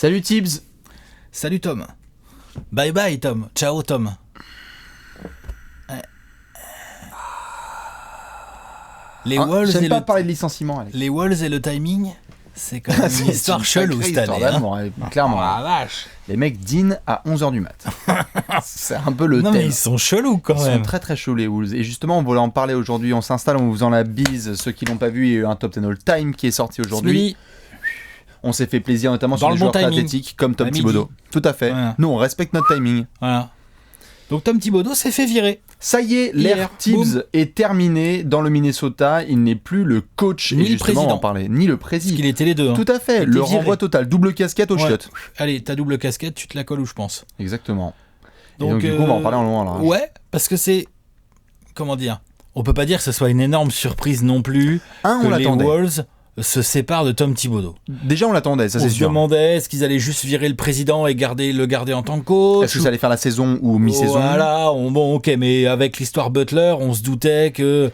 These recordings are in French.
Salut Tibbs. Salut Tom. Bye bye Tom. Ciao Tom. Les Wolves J'aime et pas parler de licenciement, Alex. les Wolves et le timing, c'est quand même une histoire chelou cette année. Clairement. Ah, la vache. Les mecs dînent à 11h du mat. C'est un peu le Non thème. mais ils sont chelous quand Ils même. sont très très chauds les Wolves. Et justement, on voulait en parler aujourd'hui. On s'installe en vous faisant la bise. Ceux qui l'ont pas vu, il y a eu un top 10 all time qui est sorti aujourd'hui. Smiley. On s'est fait plaisir notamment Dans sur le les bon joueurs très timing. athlétiques comme Tom À midi. Thibodeau. Tout à fait. Voilà. Nous, on respecte notre timing. Voilà. Donc Tom Thibodeau s'est fait virer. Ça y est, l'ère Hier, Tibbs boum. est terminée dans le Minnesota. Il n'est plus le coach, Ni et le justement, président. on en parlait, ni le Parce président. qu'il était les deux. Hein. Tout à fait, Il le était viré. renvoi total, double casquette au Ouais. chiottes. Allez, ta double casquette, tu te la colles où je pense. Exactement. Donc du coup, on va en parler en long en large. Ouais, parce que c'est... Comment dire ? On peut pas dire que ce soit une énorme surprise non plus On que les l'attendait. Wolves se séparent de Tom Thibodeau. Déjà, on l'attendait, ça On c'est se sûr. demandait est-ce qu'ils allaient juste virer le président et le garder en tant que coach. Est-ce que ça allait faire la saison ou mi-saison? Voilà, bon ok, mais avec l'histoire Butler, on se doutait que...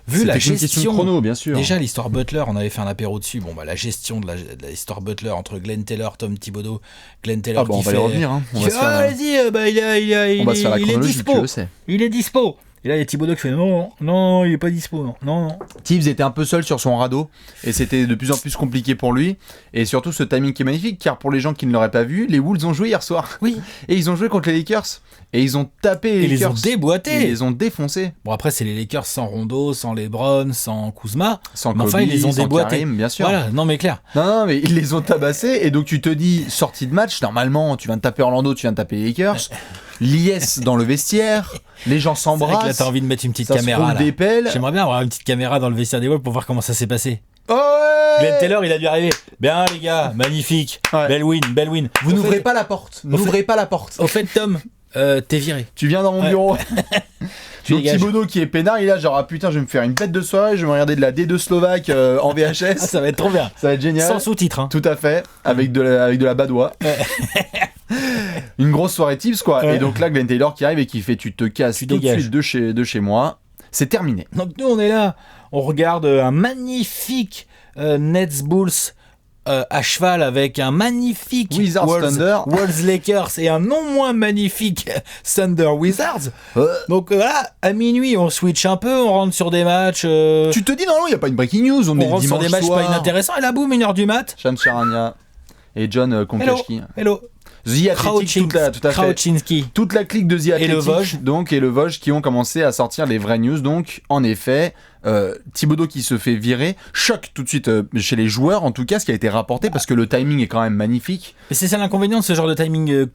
Vu la C'était une question de gestion... chrono, bien sûr. Déjà, l'histoire Butler, on avait fait un apéro dessus. Bon, bah, la gestion de l'histoire Butler entre Glenn Taylor, Tom Thibodeau. Glenn Taylor On qui va fait... y revenir. Hein. On qui va fait, se faire, vas-y, bah, il on va se faire la est chronologie, dispo. tu le sais. Il est dispo. Et là, il y a Thibodeau qui fait non, il est pas dispo, non. Tibbs était un peu seul sur son radeau et c'était de plus en plus compliqué pour lui. Et surtout ce timing qui est magnifique car pour les gens qui ne l'auraient pas vu, les Wolves ont joué hier soir. Oui. Et ils ont joué contre les Lakers. Et ils ont tapé les Et les Lakers. ont déboîtés. Ils les ont défoncés. Bon, après, c'est les Lakers sans Rondo, sans LeBron, sans Kuzma. Sans Mais Kobe, enfin, ils les ont sans déboîtés. Karim, bien sûr. Voilà, non, mais clair. Non, mais ils les ont tabassés. Et donc tu te dis, sortie de match, normalement, tu viens de taper Orlando, tu viens de taper les Lakers. Liesse dans le vestiaire. Les gens C'est vrai que là, s'embrassent. t'as envie de mettre une petite Ça se caméra. roule Là. des pelles. J'aimerais bien avoir une petite caméra dans le vestiaire des Wolves pour voir comment ça s'est passé. Oh ouais Glenn Taylor, il a dû arriver. Bien, les gars, magnifique. Ouais. Belle win. Vous Au n'ouvrez fait- pas la porte. N'ouvrez pas la porte. Au fait, Tom, t'es viré. Tu viens dans mon Ouais. bureau. Tu Donc dégages. Thibodeau qui est peinard, il est là genre ah putain je vais me faire une bête de soirée, je vais me regarder de la D2 slovaque en VHS. Ah, ça va être trop bien. Ça va être génial. Sans sous-titres. Hein. Tout à fait, avec de la badoie. Une grosse soirée tips quoi. Ouais. Et donc là Glenn Taylor qui arrive et qui fait tu te casses Tu tout dégages. de suite de chez moi. C'est terminé. Donc nous, on est là. On regarde un magnifique Nets Bulls à cheval avec un magnifique Wizards Thunder. Wolves Lakers et un non moins magnifique Thunder Wizards. Donc voilà, à minuit, on switch un peu, on rentre sur des matchs. Tu te dis non, il n'y a pas une breaking news, on est on rentre sur dimanche des matchs soir. pas inintéressants. Et là, boum, 1h du mat. Shams Charania et John Konkachki. Hello. The Athletic, tout à fait. Krautchinski. Toute la clique de The Athletic le Vosges. donc, et le Vosges qui ont commencé à sortir les vraies news. Donc, en effet, Thibodeau qui se fait virer, choc tout de suite chez les joueurs, en tout cas, ce qui a été rapporté, parce que le timing est quand même magnifique. Mais c'est ça l'inconvénient de ce genre de timing.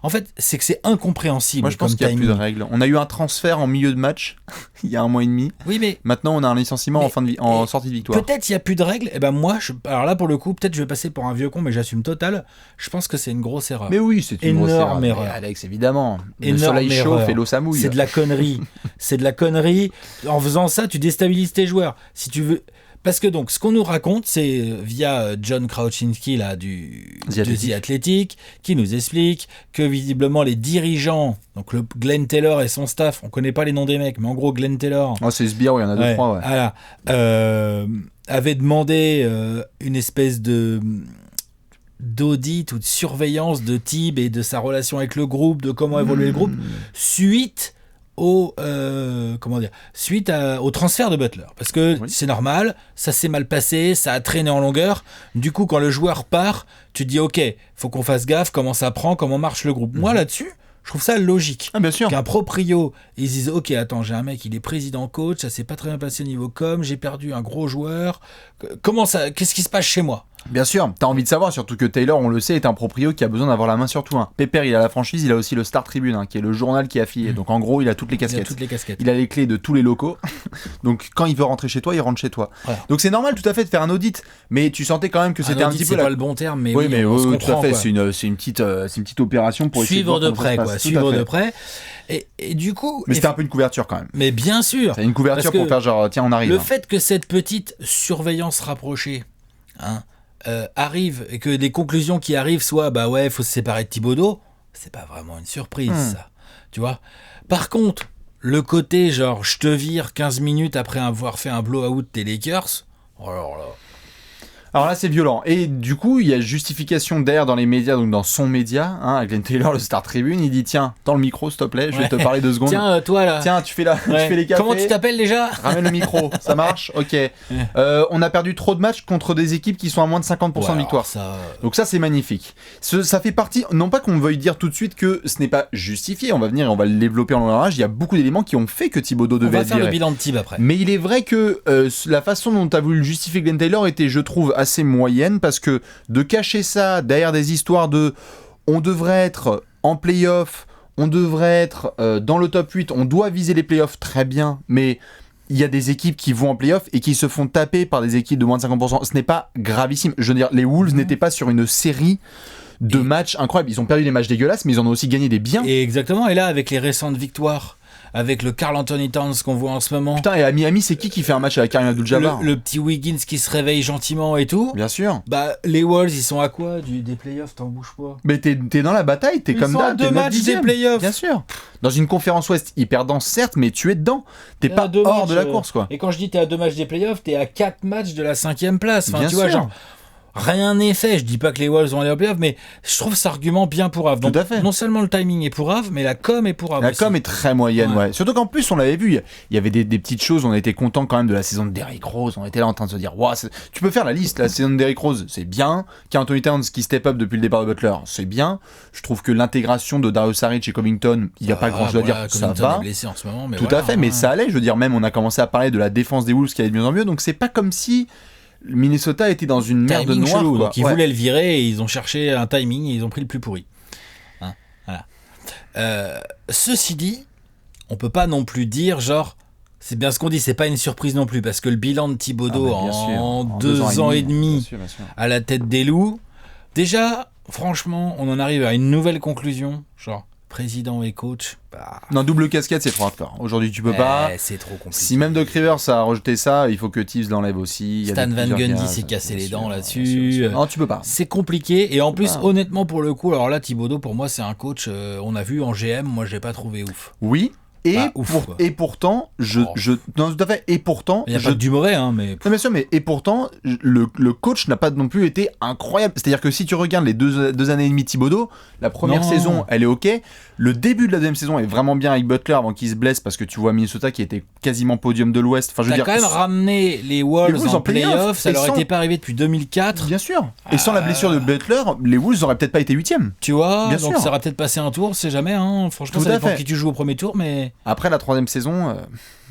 En fait, c'est que c'est incompréhensible. Moi, je pense comme qu'il n'y a plus timing. de règles. On a eu un transfert en milieu de match, il y a 1 mois et demi. Oui, mais Maintenant, on a un licenciement Mais- en sortie de victoire. peut-être il n'y a plus de règles. Et ben moi, alors là pour le coup, peut-être je vais passer pour un vieux con, mais j'assume total. Je pense que c'est une grosse erreur. Mais oui, c'est une grosse Énorme erreur. erreur. Mais Alex, évidemment. Le Énorme soleil chauffe erreur. et l'eau ça mouille. C'est de la connerie. C'est de la connerie. En faisant ça, tu déstabilises tes joueurs. Si tu veux. Parce que donc, ce qu'on nous raconte, c'est via John Krautchinski là, The de Athletic. The Athletic, qui nous explique que visiblement les dirigeants, donc le Glenn Taylor et son staff, on connaît pas les noms des mecs, mais en gros Glenn Taylor, Oh, c'est Sbire, il y en a 2-3, ouais. voilà, avait demandé une espèce de d'audit ou de surveillance de Thib et de sa relation avec le groupe, de comment évoluer le groupe, suite au au transfert de Butler, parce que Oui. c'est normal, ça s'est mal passé, ça a traîné en longueur. Du coup, quand le joueur part, tu te dis ok, faut qu'on fasse gaffe, comment ça prend, comment marche le groupe. Moi là-dessus, je trouve ça logique. Ah, bien sûr. Qu'un proprio, ils se disent ok, attends, j'ai un mec, il est président coach, ça s'est pas très bien passé au niveau com, j'ai perdu un gros joueur. Comment ça, qu'est-ce qui se passe chez moi? Bien sûr, t'as envie de savoir, surtout que Taylor, on le sait, est un proprio qui a besoin d'avoir la main sur tout. Hein. Pépère, il a la franchise, il a aussi le Star Tribune, qui est le journal qui est affilié. Donc en gros, il a toutes les Il y a casquettes. toutes les casquettes. Il a les clés de tous les locaux. Donc quand il veut rentrer chez toi, il rentre chez toi. Voilà. Donc c'est normal tout à fait de faire un audit. Mais tu sentais quand même que c'était un audit, petit peu c'est la... pas le bon terme, mais oui, oui, mais on se oui, tout à comprend, fait. quoi. C'est une petite opération pour essayer Suivre de voir comment ça près, se quoi. passe. Tout à Suivre fait. de près. Et du coup, Mais c'était un peu une couverture quand même. mais bien sûr, C'est une couverture Parce que pour faire genre, tiens, on arrive. le hein. fait que cette petite surveillance rapprochée arrive et que les conclusions qui arrivent soient bah ouais, faut se séparer de Thibodeau, c'est pas vraiment une surprise, ça. Tu vois. Par contre, le côté genre je te vire 15 minutes après avoir fait un blowout des Lakers, oh là là. Alors là, c'est violent. Et du coup, il y a justification derrière dans les médias, donc dans son média, hein, Glenn Taylor, le Star Tribune, il dit tiens, tends le micro, s'il te plaît, je vais te parler 2 secondes. Tiens, toi là. Tiens, tu fais les cafés. Comment tu t'appelles déjà? Ramène le micro, ça marche? Ok. On a perdu trop de matchs contre des équipes qui sont à moins de 50% de victoire. Donc ça, c'est magnifique. Ça fait partie, non pas qu'on veuille dire tout de suite que ce n'est pas justifié, on va venir et on va le développer en long large, il y a beaucoup d'éléments qui ont fait que Thibodeau devait être viré. On va faire le bilan de Thib après. Mais il est vrai que la façon dont tu as voulu le justifier Glenn Taylor était, je trouve, assez moyenne, parce que de cacher ça derrière des histoires de on devrait être en play-off, on devrait être dans le top 8, on doit viser les play-offs, très bien, mais il y a des équipes qui vont en play-off et qui se font taper par des équipes de moins de 50%. Ce n'est pas gravissime. Je veux dire, les Wolves n'étaient pas sur une série de matchs incroyables. Ils ont perdu des matchs dégueulasses, mais ils en ont aussi gagné des biens. Et exactement, et là, avec les récentes victoires, avec le Karl Anthony Towns qu'on voit en ce moment. Putain, et à Miami, c'est qui fait un match avec Kareem Abdul-Jabbar? Le petit Wiggins qui se réveille gentiment et tout. Bien sûr. Bah, les Wolves, ils sont à quoi des playoffs, t'en bouges pas. Mais t'es dans la bataille, t'es comme d'hab. Ils sont à 2 matchs des playoffs. Bien sûr. Dans une conférence ouest hyper dense, certes, mais tu es dedans. T'es pas hors de la course, quoi. Et quand je dis t'es à 2 matchs des playoffs, t'es à 4 matchs de la 5e place. Enfin, bien tu sûr. vois, genre. Rien n'est fait, je dis pas que les Wolves vont aller en playoff, mais je trouve cet argument bien pourrave. Donc, tout à fait. Non seulement le timing est pourrave, mais la com est pourrave. La com est très moyenne, ouais. Surtout qu'en plus, on l'avait vu, il y avait des petites choses, on était content quand même de la saison de Derrick Rose, on était là en train de se dire, wow, tu peux faire la liste, la saison de Derrick Rose, c'est bien. Anthony Towns qui step up depuis le départ de Butler, c'est bien. Je trouve que l'intégration de Dario Saric et Covington, il n'y a pas grand chose à dire, ça va. Est blessé en ce moment, mais tout à fait, mais ça allait, je veux dire, même on a commencé à parler de la défense des Wolves qui allait de mieux en mieux, donc c'est pas comme si Minnesota était dans une merde noire. Chelou, quoi. Donc ils voulaient le virer et ils ont cherché un timing et ils ont pris le plus pourri. Hein, voilà. Ceci dit, on peut pas non plus dire genre c'est bien ce qu'on dit, c'est pas une surprise non plus parce que le bilan de Thibodeau en 2 ans et demi bien sûr. à la tête des loups, déjà franchement on en arrive à une nouvelle conclusion, genre président et coach. Non, double casquette, c'est trop hardcore. Aujourd'hui, tu peux pas. C'est trop compliqué. Si même Doc Rivers a rejeté ça, il faut que Thibs l'enlève aussi. Stan Van Gundy s'est cassé les dents là-dessus. Non, tu peux pas. C'est compliqué. Et en plus, honnêtement, pour le coup, alors là, Thibodeau, pour moi, c'est un coach, on a vu en GM, moi, je l'ai pas trouvé ouf. Oui. Et pourtant, non, tout à fait. Et pourtant, il n'y a pas du mauvais, hein, mais. Non, bien sûr, mais et pourtant, le coach n'a pas non plus été incroyable. C'est-à-dire que si tu regardes les deux années et demie de Thibodeau, la première saison, elle est ok. Le début de la deuxième saison est vraiment bien avec Butler avant qu'il se blesse parce que tu vois Minnesota qui était quasiment podium de l'Ouest. Enfin, je veux dire, quand même ramené les Wolves en playoff, ça leur était pas arrivé depuis 2004. Bien sûr. Et sans la blessure de Butler, les Wolves auraient peut-être pas été 8e. Tu vois, bien donc sûr. ça aurait peut-être passé un tour, on sait jamais. Hein. Franchement, ça dépend qui tu joues au premier tour, mais. Après la 3e saison,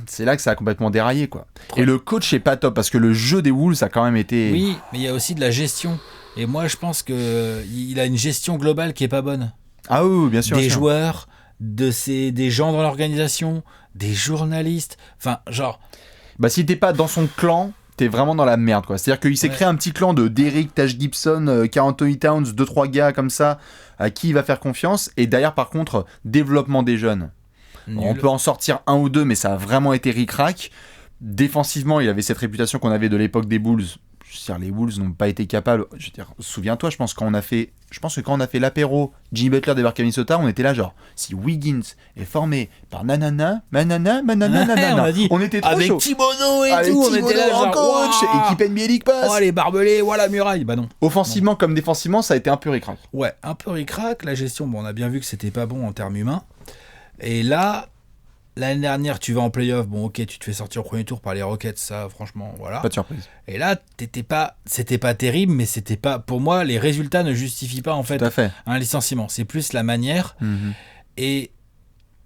c'est là que ça a complètement déraillé, quoi. Et le coach est pas top parce que le jeu des Wolves a quand même été. Oui, mais il y a aussi de la gestion. Et moi, je pense que il a une gestion globale qui est pas bonne. Ah oui, bien sûr. Des joueurs, des gens dans l'organisation, des journalistes. Enfin, genre. Bah, si t'es pas dans son clan, t'es vraiment dans la merde, quoi. C'est-à-dire qu'il s'est créé un petit clan de Derrick, Taj Gibson, Karl Anthony Towns, 2-3 gars comme ça, à qui il va faire confiance. Et derrière, par contre, développement des jeunes. On peut en sortir un ou deux, mais ça a vraiment été ric-rac. Défensivement, il avait cette réputation qu'on avait de l'époque des Bulls. Je veux dire, les Wolves n'ont pas été capables. Je veux dire, souviens-toi, je pense que quand on a fait l'apéro, Jimmy Butler débarque à Minnesota, on était là genre, si Wiggins est formé par nanana, on était trop avec chaud. Thibodeau et tout, on était là genre, coach, équipe NBA League Pass. Oh les barbelés, voilà muraille. Bah non. Offensivement comme défensivement, ça a été un peu ric-rac. Ouais, un peu ric-rac. La gestion, bon, on a bien vu que c'était pas bon en termes humains. Et là, l'année dernière, tu vas en playoff, bon ok, tu te fais sortir au premier tour par les Rockets, ça franchement, voilà. Pas de surprise. Et là, c'était pas terrible, mais c'était pas, pour moi, les résultats ne justifient pas en fait, un licenciement. C'est plus la manière. Et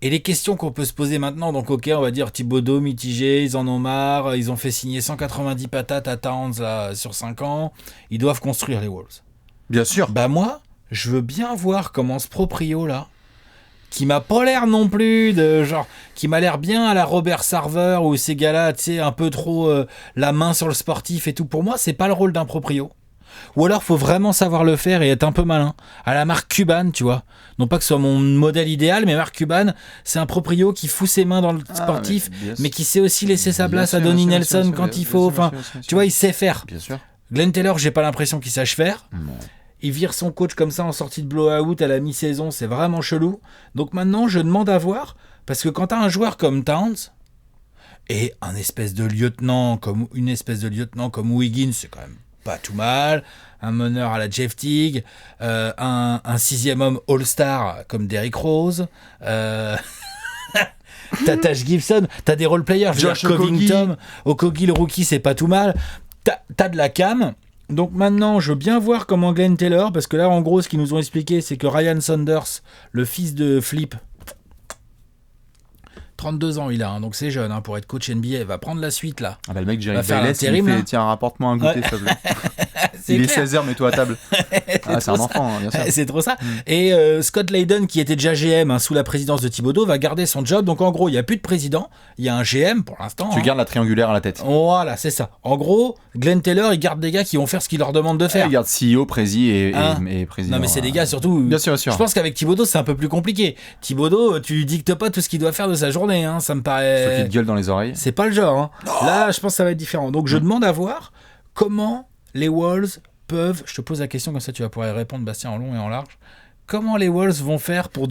les questions qu'on peut se poser maintenant, donc ok, on va dire Thibodeau mitigé, ils en ont marre, ils ont fait signer 190 patates à Towns là, sur 5 ans, ils doivent construire les Wolves. Bien sûr. Bah moi, je veux bien voir comment ce proprio là, qui m'a pas l'air non plus de genre, qui m'a l'air bien à la Robert Sarver ou ces gars-là, tu sais, un peu trop la main sur le sportif et tout. Pour moi, c'est pas le rôle d'un proprio. Ou alors, faut vraiment savoir le faire et être un peu malin. À la Mark Cuban, tu vois. Non pas que ce soit mon modèle idéal, mais Mark Cuban, c'est un proprio qui fout ses mains dans le sportif, mais qui sait aussi laisser sa place à Donnie Nelson quand il faut. Enfin, tu vois, il sait faire. Bien sûr. Glenn Taylor, j'ai pas l'impression qu'il sache faire. Non. Il vire son coach comme ça en sortie de blowout à la mi-saison, c'est vraiment chelou. Donc maintenant, je demande à voir, parce que quand t'as un joueur comme Towns et une espèce de lieutenant comme Wiggins, c'est quand même pas tout mal, un meneur à la Jeff Teague, un 6e homme All-Star comme Derrick Rose, t'as Taj Gibson, t'as des role-players, Josh Covington, Okogie le rookie, c'est pas tout mal, t'as de la cam. Donc maintenant, je veux bien voir comment Glenn Taylor, parce que là, en gros, ce qu'ils nous ont expliqué, c'est que Ryan Saunders, le fils de Flip, 32 ans il a, donc c'est jeune pour être coach NBA, il va prendre la suite là. Ah bah le mec Jerry faire Bayless, il l'intérim, fait là. tiens, rapporte-moi un goûter, s'il te plaît. Il est 16h, mets-toi à table. C'est un enfant, bien sûr. C'est trop ça. Et Scott Layden, qui était déjà GM sous la présidence de Thibodeau, va garder son job. Donc en gros, il n'y a plus de président, il y a un GM pour l'instant. Tu gardes la triangulaire à la tête. Voilà, c'est ça. En gros, Glenn Taylor, il garde des gars qui vont faire ce qu'il leur demande de faire. Il garde CEO, prési et président. Non mais c'est des gars surtout. Bien sûr, bien sûr. Je pense qu'avec Thibodeau, c'est un peu plus compliqué. Thibodeau, tu lui dictes pas tout ce qu'il doit faire de sa journée. Ça me paraît. Ceux qui te gueulent dans les oreilles. C'est pas le genre. Là, je pense que ça va être différent. Donc je demande à voir comment les Wolves peuvent. Je te pose la question comme ça, tu vas pouvoir y répondre, Bastien, en long et en large. Comment les Wolves vont faire pour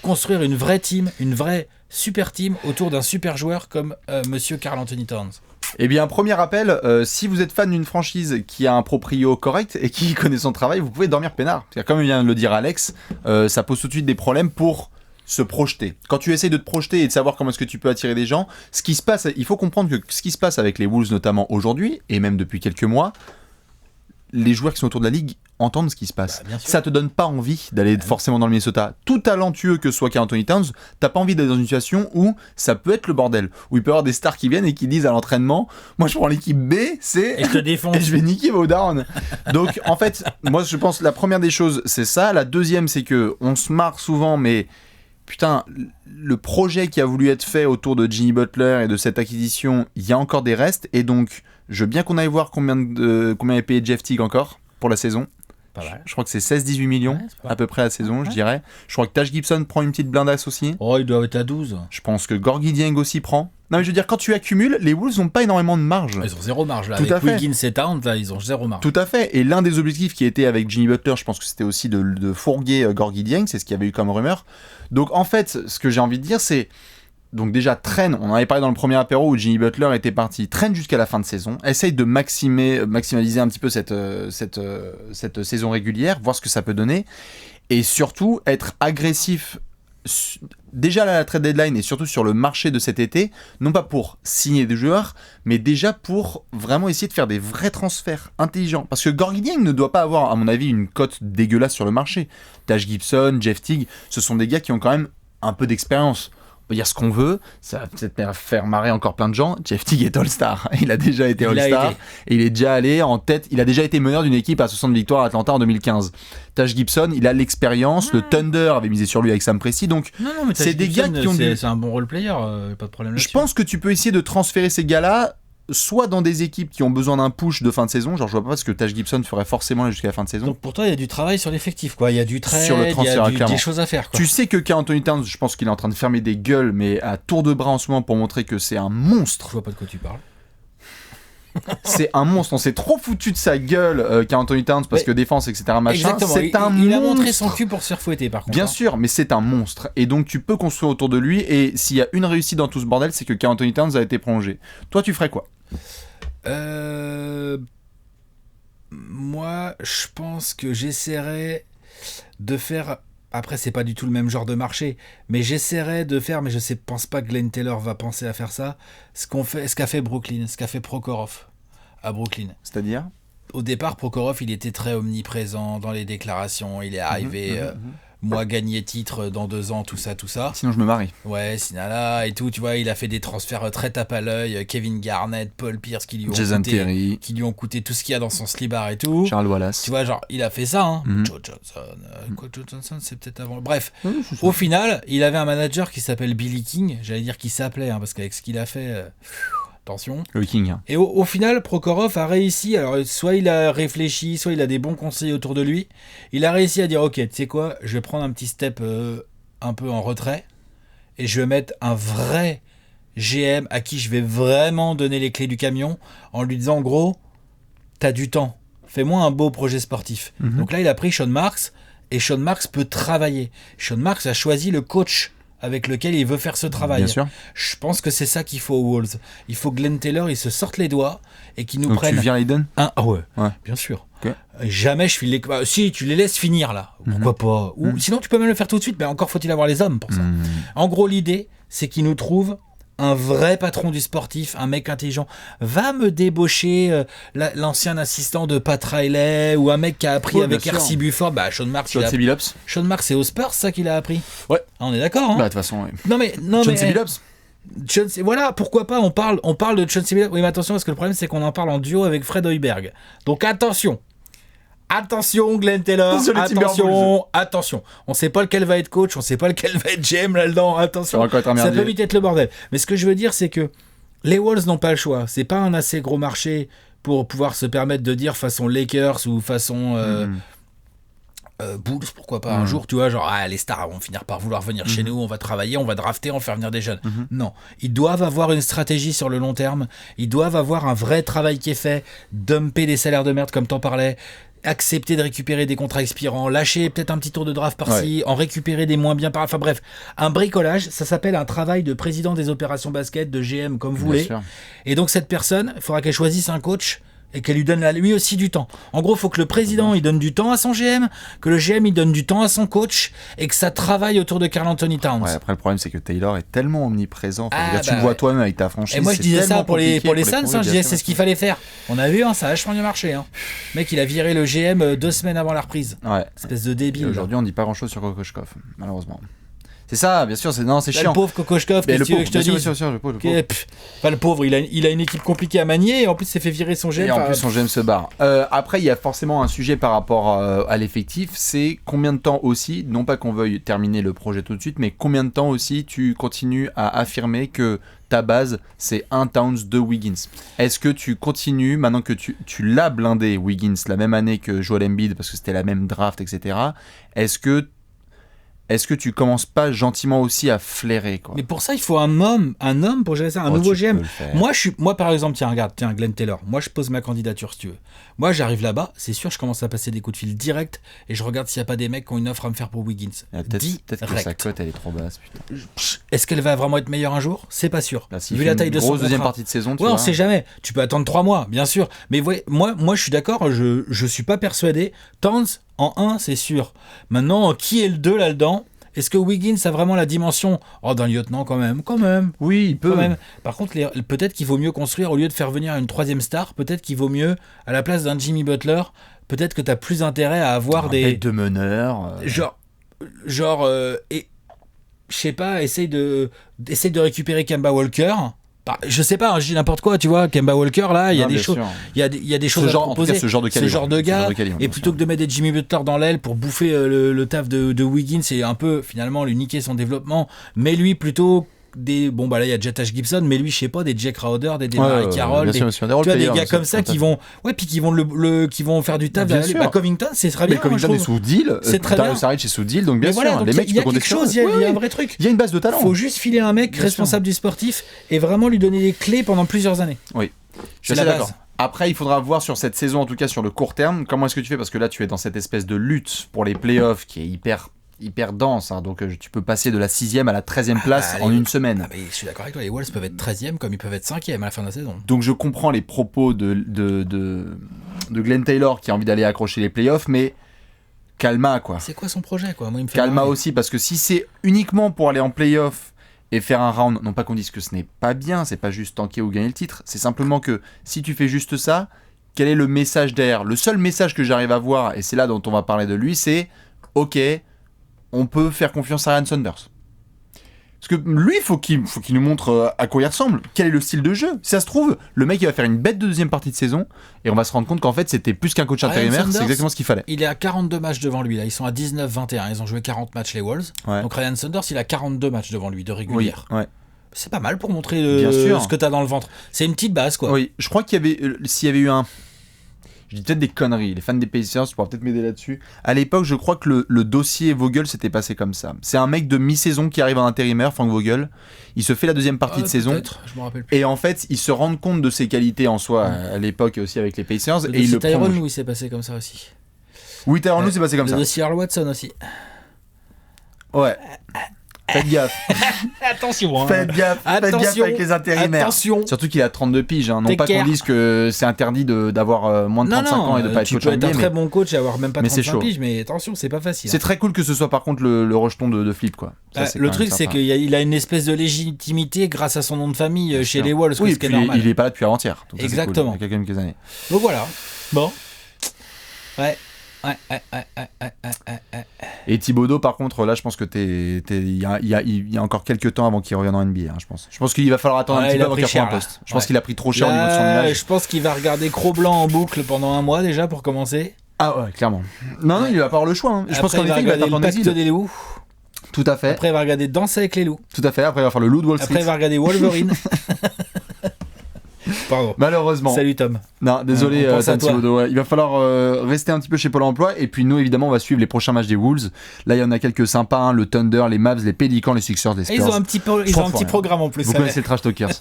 construire une vraie team, une vraie super team autour d'un super joueur comme Monsieur Karl Anthony Towns? Eh bien, premier rappel, si vous êtes fan d'une franchise qui a un proprio correct et qui connaît son travail, vous pouvez dormir peinard. Parce que comme vient de le dire Alex, ça pose tout de suite des problèmes pour se projeter. Quand tu essayes de te projeter et de savoir comment est-ce que tu peux attirer des gens, ce qui se passe, il faut comprendre que ce qui se passe avec les Wolves notamment aujourd'hui, et même depuis quelques mois, les joueurs qui sont autour de la ligue entendent ce qui se passe. Ça te donne pas envie d'aller forcément dans le Minnesota. Tout talentueux que soit Karl Anthony Towns, t'as pas envie d'être dans une situation où ça peut être le bordel, où il peut y avoir des stars qui viennent et qui disent à l'entraînement, moi je prends l'équipe B, et je te défonce et je vais niquer vos darons. Donc en fait, moi je pense la première des choses c'est ça. La deuxième c'est que on se marre souvent, mais putain, le projet qui a voulu être fait autour de Jimmy Butler et de cette acquisition, il y a encore des restes, et donc je veux bien qu'on aille voir combien est payé Jeff Teague encore pour la saison. Je crois que c'est 16-18 millions à peu près la saison, je dirais. Je crois que Taj Gibson prend une petite blindasse aussi. Oh, il doit être à 12. Je pense que Gorgui Dieng aussi prend. Non mais je veux dire, quand tu accumules, les Wolves n'ont pas énormément de marge. Ils ont zéro marge là. Tout avec Wiggins et Towns, là, ils ont zéro marge. Tout à fait. Et l'un des objectifs qui était avec Jimmy Butler, je pense que c'était aussi de fourguer Gorgui Dieng, c'est ce qu'il y avait eu comme rumeur. Donc en fait, ce que j'ai envie de dire, c'est donc déjà traîne, on en avait parlé dans le premier apéro où Jimmy Butler était parti, traîne jusqu'à la fin de saison, essaye de maximaliser un petit peu cette saison régulière, voir ce que ça peut donner, et surtout être agressif déjà à la trade deadline et surtout sur le marché de cet été, non pas pour signer des joueurs, mais déjà pour vraiment essayer de faire des vrais transferts intelligents. Parce que Gorgui Dieng ne doit pas avoir, à mon avis, une cote dégueulasse sur le marché. Taj Gibson, Jeff Teague, ce sont des gars qui ont quand même un peu d'expérience. On peut dire ce qu'on veut, ça va peut-être faire marrer encore plein de gens. Jeff Teague est All-Star. Il a déjà été All-Star. Et il est déjà allé en tête. Il a déjà été meneur d'une équipe à 60 victoires à Atlanta en 2015. Taj Gibson, il a l'expérience. Le Thunder avait misé sur lui avec Sam Presti. Donc, non, mais c'est des gars qui ont c'est un bon role-player. Pas de problème là-dessus. Je pense que tu peux essayer de transférer ces gars-là soit dans des équipes qui ont besoin d'un push de fin de saison, genre je vois pas ce que Taj Gibson ferait forcément jusqu'à la fin de saison. Donc pour toi il y a du travail sur l'effectif quoi, il y a du trade, sur le transfert, il y a des choses à faire quoi. Tu sais que Karl Anthony Towns, je pense qu'il est en train de fermer des gueules mais à tour de bras en ce moment pour montrer que c'est un monstre. Je vois pas de quoi tu parles. C'est un monstre, on s'est trop foutu de sa gueule Karl Anthony Towns parce que défense etc machin. Exactement. C'est un monstre. Il a montré son cul pour se faire fouetter par contre. Bien sûr, mais c'est un monstre et donc tu peux construire autour de lui et s'il y a une réussite dans tout ce bordel c'est que Karl Anthony Towns a été prolongé. Toi tu ferais quoi? Moi, je pense que j'essaierais de faire. Après, c'est pas du tout le même genre de marché, mais j'essaierais de faire. Mais je pense pas que Glenn Taylor va penser à faire ça. Ce qu'a fait Brooklyn, ce qu'a fait Prokhorov à Brooklyn. C'est-à-dire? Au départ, Prokhorov, il était très omniprésent dans les déclarations. Il est arrivé. Moi, gagner titre dans 2 ans, tout ça. Sinon, je me marie. Ouais, Sinala et tout, tu vois, il a fait des transferts très tape à l'œil. Kevin Garnett, Paul Pierce, qui lui ont coûté tout ce qu'il y a dans son slibard et tout. Charles Wallace. Tu vois, genre, il a fait ça, hein. Joe Johnson. Joe Johnson, c'est peut-être avant. Bref, au final, il avait un manager qui s'appelle Billy King. J'allais dire qu'il s'appelait, parce qu'avec ce qu'il a fait... Attention. Le King. Et au final, Prokhorov a réussi. Alors, soit il a réfléchi, soit il a des bons conseils autour de lui. Il a réussi à dire ok, tu sais quoi, je vais prendre un petit step un peu en retrait et je vais mettre un vrai GM à qui je vais vraiment donner les clés du camion en lui disant en gros, t'as du temps, fais-moi un beau projet sportif. Donc là, il a pris Sean Marks et Sean Marks peut travailler. Sean Marks a choisi le coach avec lequel il veut faire ce travail. Bien sûr. Je pense que c'est ça qu'il faut aux Wolves. Il faut que Glenn Taylor il se sorte les doigts et qu'il nous Donc prenne tu viens Hayden ouais, Ouais. bien sûr. Ok. Jamais je file les... si tu les laisses finir là, pourquoi pas. Ou sinon tu peux même le faire tout de suite, mais encore faut-il avoir les hommes pour ça. En gros l'idée c'est qu'il nous trouve un vrai patron du sportif, un mec intelligent. Va me débaucher l'ancien assistant de Pat Riley ou un mec qui a appris avec R.C. Bufford. Bah, Sean Marks, Sean Marks, c'est aux Spurs, ça qu'il a appris. Ouais. Ah, on est d'accord, hein. Bah, de toute façon, ouais. Non, mais. Billups. Voilà, pourquoi pas, on parle de Chauncey Billups. Oui, mais attention, parce que le problème, c'est qu'on en parle en duo avec Fred Hoiberg. Donc, attention. Attention, Glenn Taylor. Attention. On sait pas lequel va être coach, on sait pas lequel va être GM là-dedans. Attention. Ça peut vite être le bordel. Mais ce que je veux dire, c'est que les Wolves n'ont pas le choix. C'est pas un assez gros marché pour pouvoir se permettre de dire façon Lakers ou façon Bulls, pourquoi pas un jour, tu vois, genre les stars vont finir par vouloir venir chez nous, on va travailler, on va drafter, on va faire venir des jeunes. Non, ils doivent avoir une stratégie sur le long terme, ils doivent avoir un vrai travail qui est fait, dumper des salaires de merde comme t'en parlais, accepter de récupérer des contrats expirants, lâcher peut-être un petit tour de draft par-ci, en récupérer des moins bien par... Enfin bref, un bricolage, ça s'appelle un travail de président des opérations basket, de GM, comme vous voulez. Et donc cette personne, il faudra qu'elle choisisse un coach et qu'elle lui donne lui aussi du temps. En gros, il faut que le président il donne du temps à son GM, que le GM il donne du temps à son coach et que ça travaille autour de Karl Anthony Towns. Ouais, après le problème c'est que Taylor est tellement omniprésent. Tu le vois toi-même avec ta franchise. Et moi je disais ça pour les Suns, je disais c'est ce qu'il fallait faire. On a vu, ça a vachement bien marché. Le mec il a viré le GM 2 semaines avant la reprise. Ouais. Espèce de débile. Et aujourd'hui on dit pas grand-chose sur Kokoschkov, malheureusement. C'est ça, bien sûr, c'est chiant. Le pauvre Kokoschkov, qu'est-ce que tu veux que je te dise ? Le pauvre. Pas le pauvre, il a une équipe compliquée à manier et en plus il s'est fait virer son GM. Et en plus son GM se barre. Après, il y a forcément un sujet par rapport à l'effectif, c'est combien de temps aussi, non pas qu'on veuille terminer le projet tout de suite, mais combien de temps aussi tu continues à affirmer que ta base, c'est un Towns, 2 Wiggins. Est-ce que tu continues, maintenant que tu l'as blindé, Wiggins, la même année que Joel Embiid, parce que c'était la même draft, etc., est-ce que tu commences pas gentiment aussi à flairer, quoi ? Mais pour ça, il faut un homme pour gérer ça, un nouveau GM. Moi, par exemple, regarde, Glenn Taylor. Moi, je pose ma candidature, si tu veux. Moi, j'arrive là-bas, c'est sûr, je commence à passer des coups de fil direct et je regarde s'il n'y a pas des mecs qui ont une offre à me faire pour Wiggins. Peut-être que sa cote, elle est trop basse, putain. Est-ce qu'elle va vraiment être meilleure un jour ? C'est pas sûr. Là, vu la taille de son grosse deuxième partie de saison, tu vois. On sait jamais. Tu peux attendre 3 mois, bien sûr. Mais moi, je suis d'accord, je suis pas persuadé. Towns, en 1, c'est sûr. Maintenant, qui est le 2 là-dedans ? Est-ce que Wiggins a vraiment la dimension d'un lieutenant quand même. Oui, il peut. Quand même. Par contre, peut-être qu'il vaut mieux construire, au lieu de faire venir une 3e star, peut-être qu'il vaut mieux, à la place d'un Jimmy Butler, peut-être que tu as plus intérêt à avoir des... de meneurs. Et je sais pas, essaye de récupérer Kemba Walker. Je sais pas, je dis n'importe quoi, tu vois, Kemba Walker là, il y a des choses, il y a des choses à proposer. Ce genre de gars, et plutôt que de mettre des Jimmy Butler dans l'aile pour bouffer le taf de Wiggins et un peu finalement lui niquer son développement, mais lui plutôt là il y a Jetash Gibson, mais lui je sais pas, des Jay Crowder, des Mary Carroll, tu vois, des gars comme ça qui vont qui vont faire du taf. Covington, c'est très bien. Covington est sous deal, Darius Saric est sous deal, donc bien sûr, les mecs, il y a quelque chose, il y a un vrai truc. Il y a une base de talent. Faut juste filer un mec responsable du sportif et vraiment lui donner les clés pendant plusieurs années. Oui, je suis d'accord. Après, il faudra voir sur cette saison, en tout cas sur le court terme, comment est-ce que tu fais, parce que là tu es dans cette espèce de lutte pour les playoffs qui est hyper dense, donc tu peux passer de la 6e à la 13e place en une semaine. Mais je suis d'accord avec toi, les Wolves peuvent être 13e comme ils peuvent être 5e à la fin de la saison. Donc je comprends les propos de Glenn Taylor qui a envie d'aller accrocher les playoffs, mais calma quoi. C'est quoi son projet quoi ? Moi, il me fait calma aussi, parce que si c'est uniquement pour aller en playoff et faire un round, non pas qu'on dise que ce n'est pas bien, c'est pas juste tanker ou gagner le titre, c'est simplement que si tu fais juste ça, quel est le message derrière ? Le seul message que j'arrive à voir, et c'est là dont on va parler de lui, c'est ok, on peut faire confiance à Ryan Saunders. Parce que lui, il faut qu'il nous montre à quoi il ressemble, quel est le style de jeu. Si ça se trouve, le mec il va faire une bête de deuxième partie de saison et on va se rendre compte qu'en fait c'était plus qu'un coach intérimaire, c'est exactement ce qu'il fallait. Il est à 42 matchs devant lui, là ils sont à 19-21, ils ont joué 40 matchs les Wolves. Ouais. Donc Ryan Saunders il a 42 matchs devant lui de régulière. Oui, ouais. C'est pas mal pour montrer ce que t'as dans le ventre. C'est une petite base quoi. Oui, je crois qu'il y avait, s'il y avait eu un... Je dis peut-être des conneries, les fans des Pacers, tu pourras peut-être m'aider là-dessus. À l'époque, je crois que le dossier Vogel s'était passé comme ça. C'est un mec de mi-saison qui arrive en intérimaire, Frank Vogel. Il se fait la deuxième partie de saison. Je me rappelle plus. Et en fait, il se rend compte de ses qualités en soi à l'époque et aussi avec les Pacers. Et il le prend. Tyronn Lue s'est passé comme ça aussi. Oui, Tyronn Lue s'est passé comme ça. Le dossier Earl Watson aussi. Ouais. Faites gaffe. Attention, hein. Faites gaffe avec les intérimaires. Attention. Surtout qu'il a 32 piges. Hein. Non Take pas qu'on care. dise que c'est interdit d'avoir moins de 35 ans et de pas être tu coach peux être un NBA, très mais bon coach et avoir même pas mais c'est 35 chaud. piges, mais attention, c'est pas facile. c'est très cool que ce soit par contre le rejeton de Flip, quoi. Ça, c'est Le quand truc, même c'est sympa. qu'il a une espèce de légitimité grâce à son nom de famille chez sûr. les Wolves, Oui, ce qui est puis normal. il est pas là depuis avant-hier. Donc ça, c'est Exactement. cool. Il y a quand même quelques années. Donc voilà. Bon. Ouais. Et Thibodeau, par contre, là, je pense que il y a encore quelques temps avant qu'il revienne en NBA, hein, je pense. Je pense qu'il va falloir attendre un Ouais, petit il peu a avant pris qu'il reprenne un cher, poste. là. Je pense Ouais. qu'il a pris trop cher au niveau de son Là, image. je pense qu'il va regarder Cro-Blanc en boucle pendant un mois déjà pour commencer. Ah ouais, clairement. Non, il va pas avoir le choix. Hein. Je pense Après, qu'en effet, il va regarder être en le Pacte exil. des loups. Tout à fait. Après, il va regarder Danser avec les loups. Tout à fait. Après, il va faire le loup de Wall Après, Street. il va regarder Wolverine. Pardon. Malheureusement. Salut Tom. Non, désolé, On pense à Tom toi. Thibodeau. Ouais. Il va falloir rester un petit peu chez Pôle emploi. Et puis nous, évidemment, on va suivre les prochains matchs des Wolves. Là, il y en a quelques sympas. Hein. Le Thunder, les Mavs, les Pelicans, les Sixers, les Et Spurs. ils ont un petit, programme en plus. Vous ça connaissez le Trash Talkers.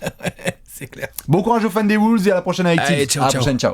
C'est clair. Bon courage aux fans des Wolves et à la prochaine avec Allez, Tips. ciao, À la ciao. prochaine, ciao.